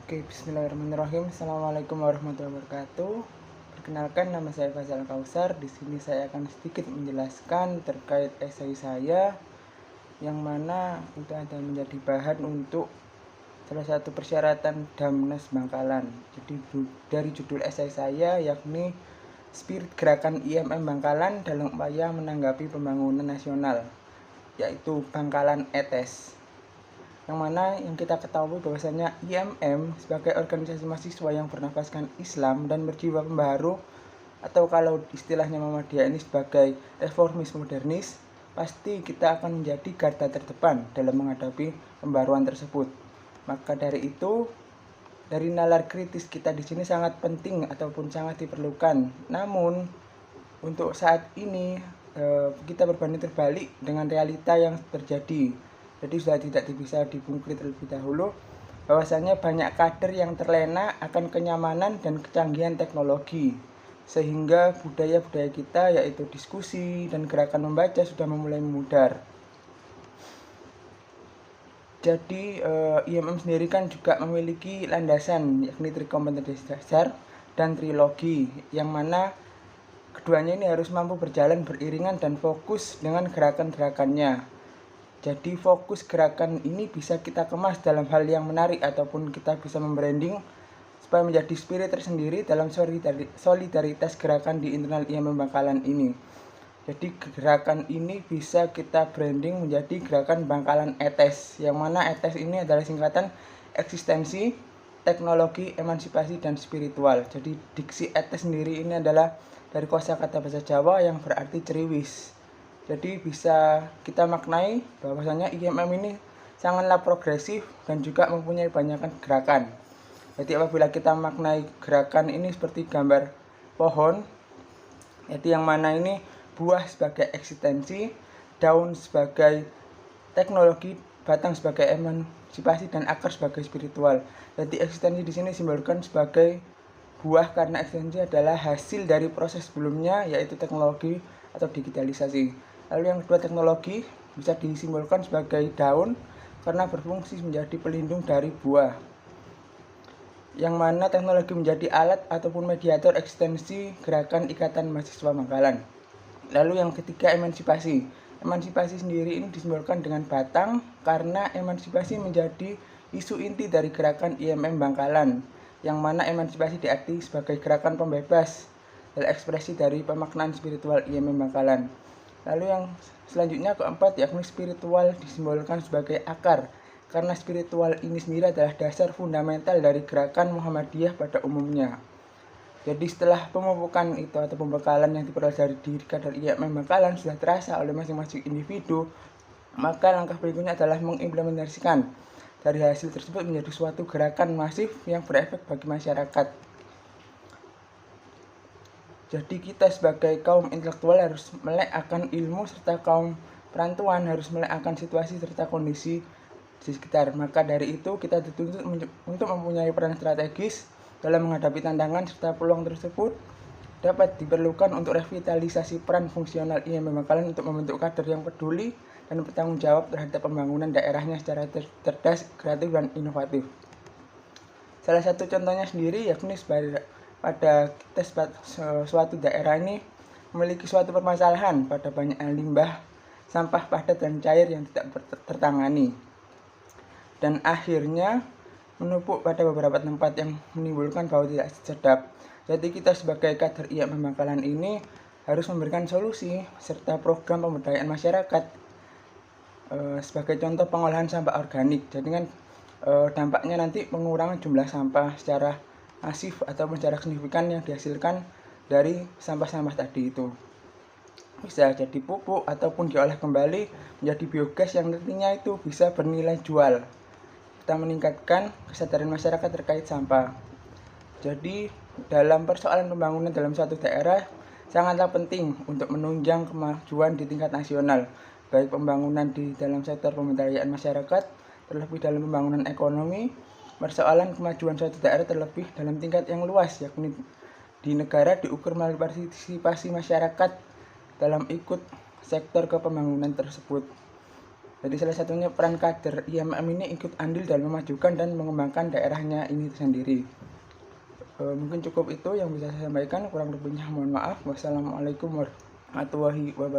Oke, bismillahirrahmanirrahim. Assalamualaikum warahmatullahi wabarakatuh. Perkenalkan, nama saya Faisal Kausar. Di sini saya akan sedikit menjelaskan terkait esai saya, yang mana itu ada menjadi bahan untuk salah satu persyaratan Damnas Bangkalan. Jadi dari judul esai saya yakni Spirit Gerakan IMM Bangkalan dalam upaya menanggapi pembangunan nasional, yaitu Bangkalan ETES. Yang mana yang kita ketahui bahwasanya IMM sebagai organisasi mahasiswa yang bernafaskan Islam dan berjiwa pembaharu, atau kalau istilahnya Muhammadiyah ini sebagai reformis modernis, pasti kita akan menjadi garda terdepan dalam menghadapi pembaruan tersebut. Maka dari itu, dari nalar kritis kita di sini sangat penting ataupun sangat diperlukan. Namun untuk saat ini kita berbanding terbalik dengan realita yang terjadi. Jadi sudah tidak bisa dipungkiri terlebih dahulu bahwasanya banyak kader yang terlena akan kenyamanan dan kecanggihan teknologi, sehingga budaya-budaya kita yaitu diskusi dan gerakan membaca sudah mulai memudar. Jadi IMM sendiri kan juga memiliki landasan yakni trikompetensi dasar dan trilogi, yang mana keduanya ini harus mampu berjalan beriringan dan fokus dengan gerakan-gerakannya. Jadi fokus gerakan ini bisa kita kemas dalam hal yang menarik ataupun kita bisa membranding supaya menjadi spirit tersendiri dalam solidaritas gerakan di internal IMM Bangkalan ini. Jadi gerakan ini bisa kita branding menjadi gerakan Bangkalan ETES, yang mana ETES ini adalah singkatan eksistensi, teknologi, emansipasi, dan spiritual. Jadi diksi ETES sendiri ini adalah dari kosakata bahasa Jawa yang berarti ceriwis. Jadi bisa kita maknai bahwasanya IMM ini sangatlah progresif dan juga mempunyai banyak gerakan. Jadi apabila kita maknai gerakan ini seperti gambar pohon, jadi yang mana ini buah sebagai eksistensi, daun sebagai teknologi, batang sebagai emansipasi, dan akar sebagai spiritual. Jadi eksistensi di sini simbolkan sebagai buah karena eksistensi adalah hasil dari proses sebelumnya yaitu teknologi atau digitalisasi. Lalu yang kedua, teknologi bisa disimbolkan sebagai daun karena berfungsi menjadi pelindung dari buah, yang mana teknologi menjadi alat ataupun mediator eksistensi gerakan Ikatan Mahasiswa Bangkalan. Lalu yang ketiga, emansipasi. Emansipasi sendiri ini disimbolkan dengan batang karena emansipasi menjadi isu inti dari gerakan IMM Bangkalan, yang mana emansipasi diarti sebagai gerakan pembebas dan ekspresi dari pemaknaan spiritual IMM Bangkalan. Lalu yang selanjutnya keempat, yakni spiritual disimbolkan sebagai akar karena spiritual ini sendiri adalah dasar fundamental dari gerakan Muhammadiyah pada umumnya. Jadi setelah pemupukan itu atau pembekalan yang diperoleh dari diri kader IMM Bangkalan sudah terasa oleh masing-masing individu, maka langkah berikutnya adalah mengimplementasikan dari hasil tersebut menjadi suatu gerakan masif yang berefek bagi masyarakat. Jadi kita sebagai kaum intelektual harus melek akan ilmu, serta kaum perantauan harus melek akan situasi serta kondisi di sekitar. Maka dari itu kita dituntut untuk mempunyai peran strategis dalam menghadapi tantangan serta peluang tersebut. Dapat diperlukan untuk revitalisasi peran fungsional IMM Bangkalan untuk membentuk kader yang peduli dan bertanggung jawab terhadap pembangunan daerahnya secara cerdas, kreatif, dan inovatif. Salah satu contohnya sendiri yakni pada suatu daerah ini memiliki suatu permasalahan pada banyak limbah, sampah padat dan cair yang tidak tertangani, dan akhirnya menumpuk pada beberapa tempat yang menimbulkan bau tidak sedap. Jadi kita sebagai kader IMM Bangkalan ini harus memberikan solusi serta program pemberdayaan masyarakat, sebagai contoh pengolahan sampah organik. Jadi kan dampaknya nanti pengurangan jumlah sampah secara masif ataupun secara signifikan yang dihasilkan dari sampah-sampah tadi itu. Bisa jadi pupuk ataupun diolah kembali menjadi biogas yang nantinya itu bisa bernilai jual. Kita meningkatkan kesadaran masyarakat terkait sampah. Jadi dalam persoalan pembangunan dalam suatu daerah sangatlah penting untuk menunjang kemajuan di tingkat nasional, baik pembangunan di dalam sektor pemberdayaan masyarakat, terlebih dalam pembangunan ekonomi, persoalan kemajuan suatu daerah terlebih dalam tingkat yang luas, yakni di negara diukur melalui partisipasi masyarakat dalam ikut sektor kepembangunan tersebut. Jadi salah satunya peran kader IMM ini ikut andil dalam memajukan dan mengembangkan daerahnya ini sendiri. Mungkin cukup itu yang bisa saya sampaikan, kurang lebihnya mohon maaf. Wassalamualaikum warahmatullahi wabarakatuh.